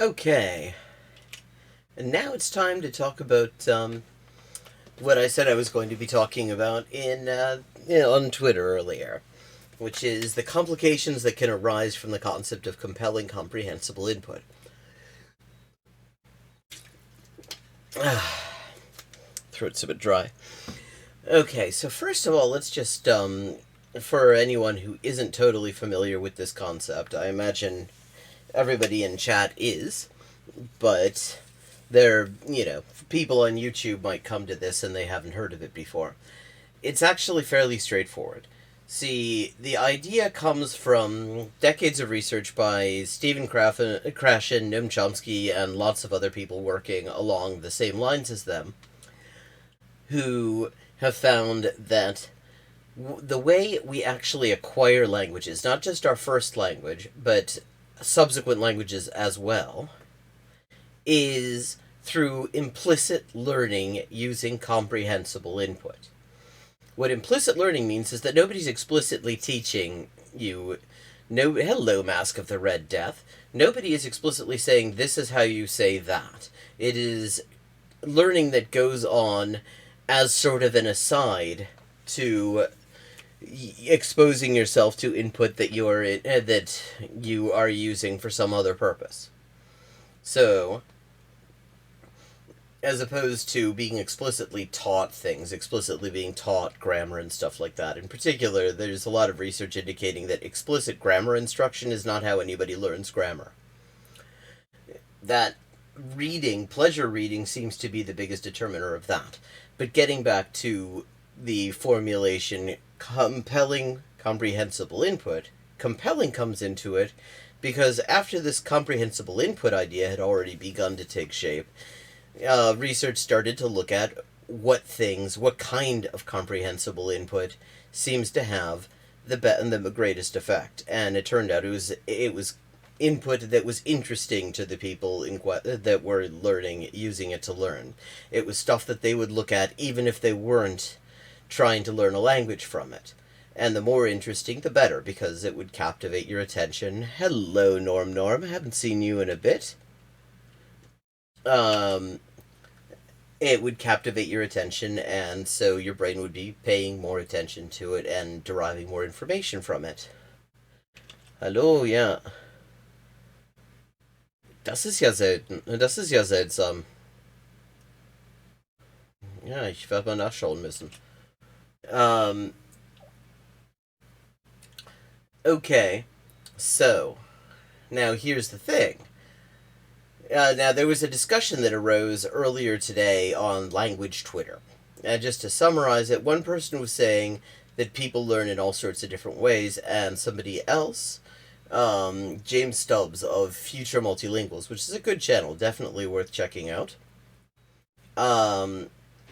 Okay, and now it's time to talk about what I said I was going to be talking about on Twitter earlier, which is the complications that can arise from the concept of compelling comprehensible input. Throat's a bit dry. Okay, so first of all, let's just for anyone who isn't totally familiar with this concept, I imagine everybody in chat is, but people on YouTube might come to this and they haven't heard of it before. It's actually fairly straightforward. See, the idea comes from decades of research by Stephen Krashen, Noam Chomsky, and lots of other people working along the same lines as them, who have found that the way we actually acquire languages, not just our first language, but subsequent languages as well, is through implicit learning using comprehensible input. What implicit learning means is that nobody's explicitly teaching you, no, hello, Mask of the Red Death. Nobody is explicitly saying this is how you say that. It is learning that goes on as sort of an aside to exposing yourself to input that you are using for some other purpose. So, as opposed to being explicitly taught things, explicitly being taught grammar and stuff like that. In particular, there's a lot of research indicating that explicit grammar instruction is not how anybody learns grammar. That pleasure reading, seems to be the biggest determiner of that. But getting back to the formulation, compelling comprehensible input, compelling comes into it because after this comprehensible input idea had already begun to take shape, research started to look at what kind of comprehensible input seems to have the greatest effect. And it turned out it was input that was interesting to the people that were using it to learn. It was stuff that they would look at even if they weren't trying to learn a language from it. And the more interesting, the better, because it would captivate your attention. Hello, Norm. I haven't seen you in a bit. It would captivate your attention, and so your brain would be paying more attention to it and deriving more information from it. Hallo, ja. Das ist ja selten. Das ist ja seltsam. Ja, ich werde mal nachschauen müssen. Okay, so, now here's the thing. Now, there was a discussion that arose earlier today on language Twitter. And just to summarize it, one person was saying that people learn in all sorts of different ways, and somebody else, James Stubbs of Future Multilinguals, which is a good channel, definitely worth checking out,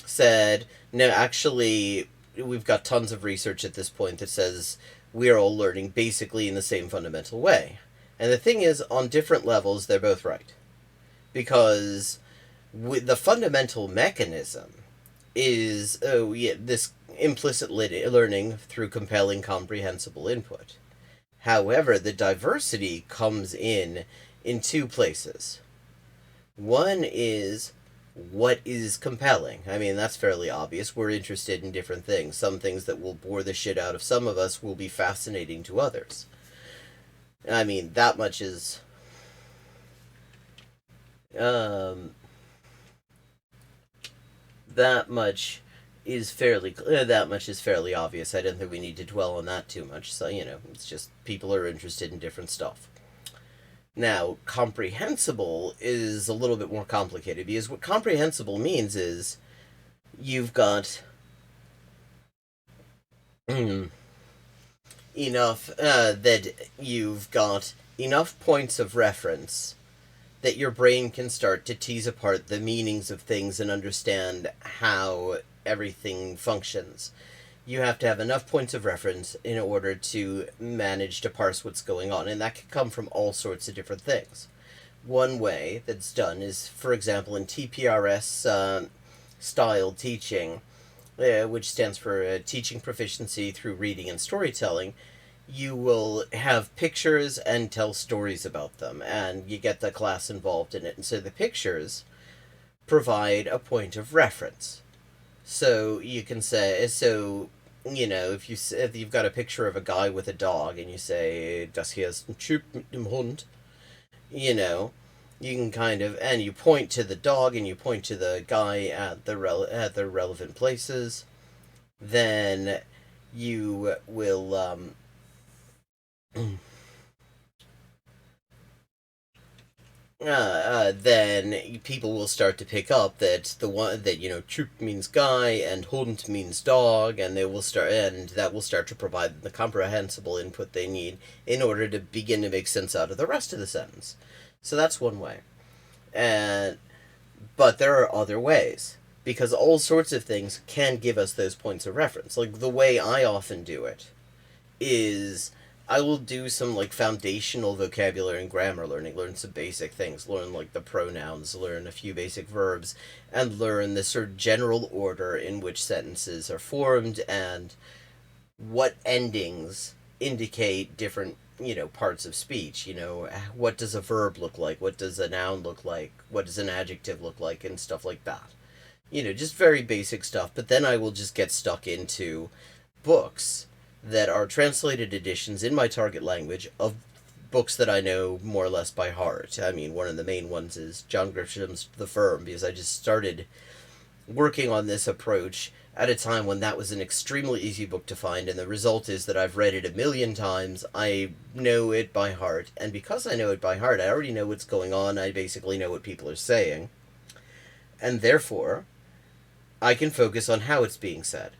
said, no, actually, we've got tons of research at this point that says we're all learning basically in the same fundamental way. And the thing is, on different levels, they're both right. Because the fundamental mechanism is, this implicit learning through compelling comprehensible input. However, the diversity comes in two places. One is, what is compelling? I mean, that's fairly obvious. We're interested in different things. Some things that will bore the shit out of some of us will be fascinating to others. I mean, that much is... that much is fairly obvious. I don't think we need to dwell on that too much. So, it's just people are interested in different stuff. Now, comprehensible is a little bit more complicated, because what comprehensible means is you've got enough points of reference that your brain can start to tease apart the meanings of things and understand how everything functions. You have to have enough points of reference in order to manage to parse what's going on, and that can come from all sorts of different things. One way that's done is, for example, in Tprs style teaching, which stands for Teaching Proficiency Through Reading and Storytelling, you will have pictures and tell stories about them, and you get the class involved in it. And so the pictures provide a point of reference. So you can say, so if you've got a picture of a guy with a dog, and you say, "Das hier ist ein Typ mit dem Hund," you know, you can kind of, and you point to the dog and you point to the guy at the relevant places. Then you will then people will start to pick up that the one that troop means guy and Hund means dog, and that will start to provide the comprehensible input they need in order to begin to make sense out of the rest of the sentence. So that's one way. And but there are other ways, because all sorts of things can give us those points of reference. Like the way I often do it is I will do some like foundational vocabulary and grammar learning, learn some basic things, learn like the pronouns, learn a few basic verbs, and learn the sort of general order in which sentences are formed and what endings indicate different parts of speech. What does a verb look like, what does a noun look like, what does an adjective look like, and stuff like that. Just very basic stuff. But then I will just get stuck into books that are translated editions in my target language of books that I know more or less by heart. I mean, one of the main ones is John Grisham's The Firm, because I just started working on this approach at a time when that was an extremely easy book to find, and the result is that I've read it a million times. I know it by heart, and because I know it by heart, I already know what's going on. I basically know what people are saying, and therefore I can focus on how it's being said.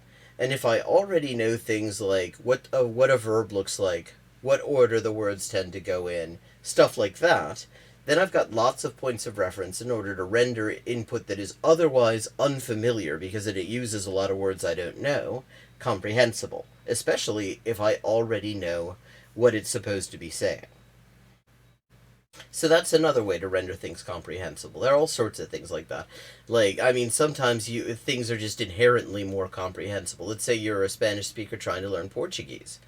And if I already know things like what a verb looks like, what order the words tend to go in, stuff like that, then I've got lots of points of reference in order to render input that is otherwise unfamiliar, because it uses a lot of words I don't know, comprehensible, especially if I already know what it's supposed to be saying. So that's another way to render things comprehensible. There are all sorts of things like that. Like, I mean, sometimes things are just inherently more comprehensible. Let's say you're a Spanish speaker trying to learn Portuguese.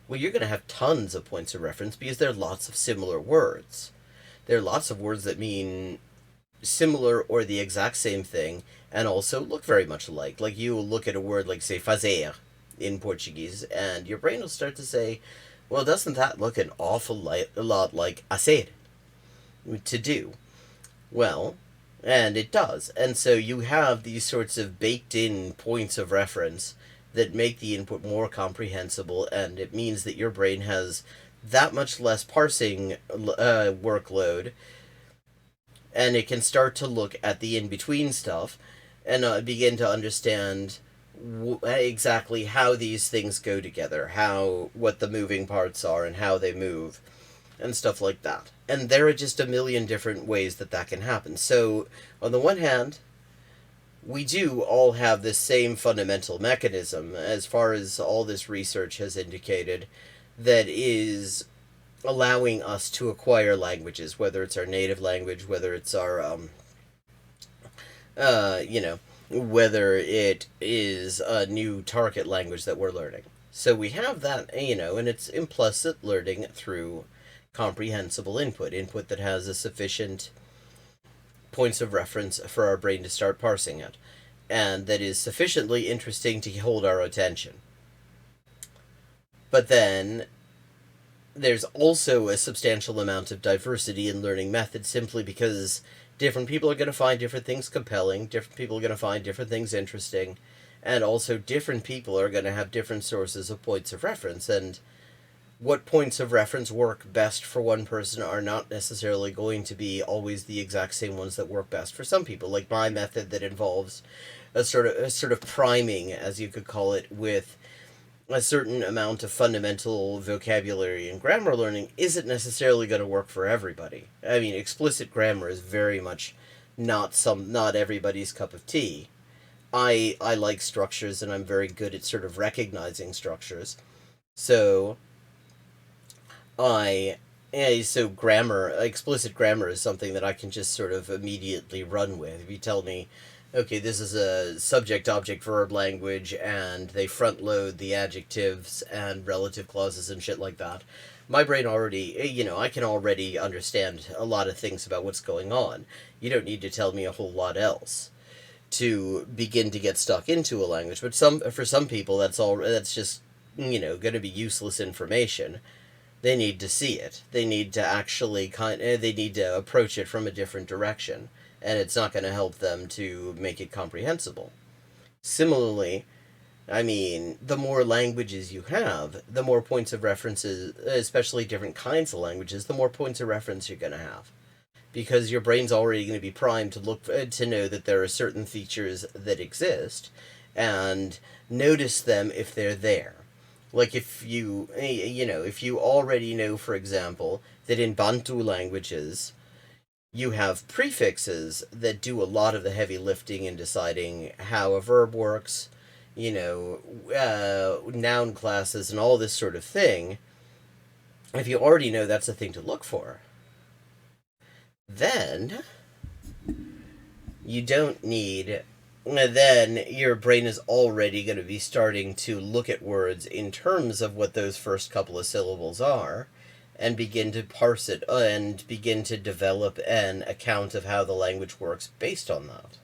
Well, you're going to have tons of points of reference because there are lots of similar words. There are lots of words that mean similar or the exact same thing and also look very much alike. Like, you will look at a word like, say, fazer in Portuguese, and your brain will start to say, well, doesn't that look an awful lot like hacer? To do. Well, and it does. And so you have these sorts of baked in points of reference that make the input more comprehensible, and it means that your brain has that much less parsing workload, and it can start to look at the in-between stuff and begin to understand exactly how these things go together, what the moving parts are and how they move, and stuff like that. And there are just a million different ways that can happen. So, on the one hand, we do all have this same fundamental mechanism, as far as all this research has indicated, that is allowing us to acquire languages, whether it's our native language, whether it's our, whether it is a new target language that we're learning. So we have that, and it's implicit learning through comprehensible input that has a sufficient points of reference for our brain to start parsing it, and that is sufficiently interesting to hold our attention. But then there's also a substantial amount of diversity in learning methods, simply because different people are going to find different things compelling, different people are going to find different things interesting, and also different people are going to have different sources of points of reference, and what points of reference work best for one person are not necessarily going to be always the exact same ones that work best for some people. Like my method that involves a sort of priming, as you could call it, with a certain amount of fundamental vocabulary and grammar learning isn't necessarily going to work for everybody. I mean, explicit grammar is very much not everybody's cup of tea. I like structures, and I'm very good at sort of recognizing structures. So explicit grammar is something that I can just sort of immediately run with. If you tell me okay, this is a subject object verb language and they front load the adjectives and relative clauses and shit like that. My brain already, I can already understand a lot of things about what's going on. You don't need to tell me a whole lot else to begin to get stuck into a language. But for some people, that's just, going to be useless information. They need to see it. They need to actually they need to approach it from a different direction, and it's not going to help them to make it comprehensible. Similarly, I mean, the more languages you have, the more points of references, especially different kinds of languages, the more points of reference you're going to have. Because your brain's already going to be primed to to know that there are certain features that exist, and notice them if they're there. Like if you already know, for example, that in Bantu languages, you have prefixes that do a lot of the heavy lifting in deciding how a verb works, noun classes and all this sort of thing. If you already know that's a thing to look for, then you don't need. Then your brain is already going to be starting to look at words in terms of what those first couple of syllables are, and begin to parse it and begin to develop an account of how the language works based on that.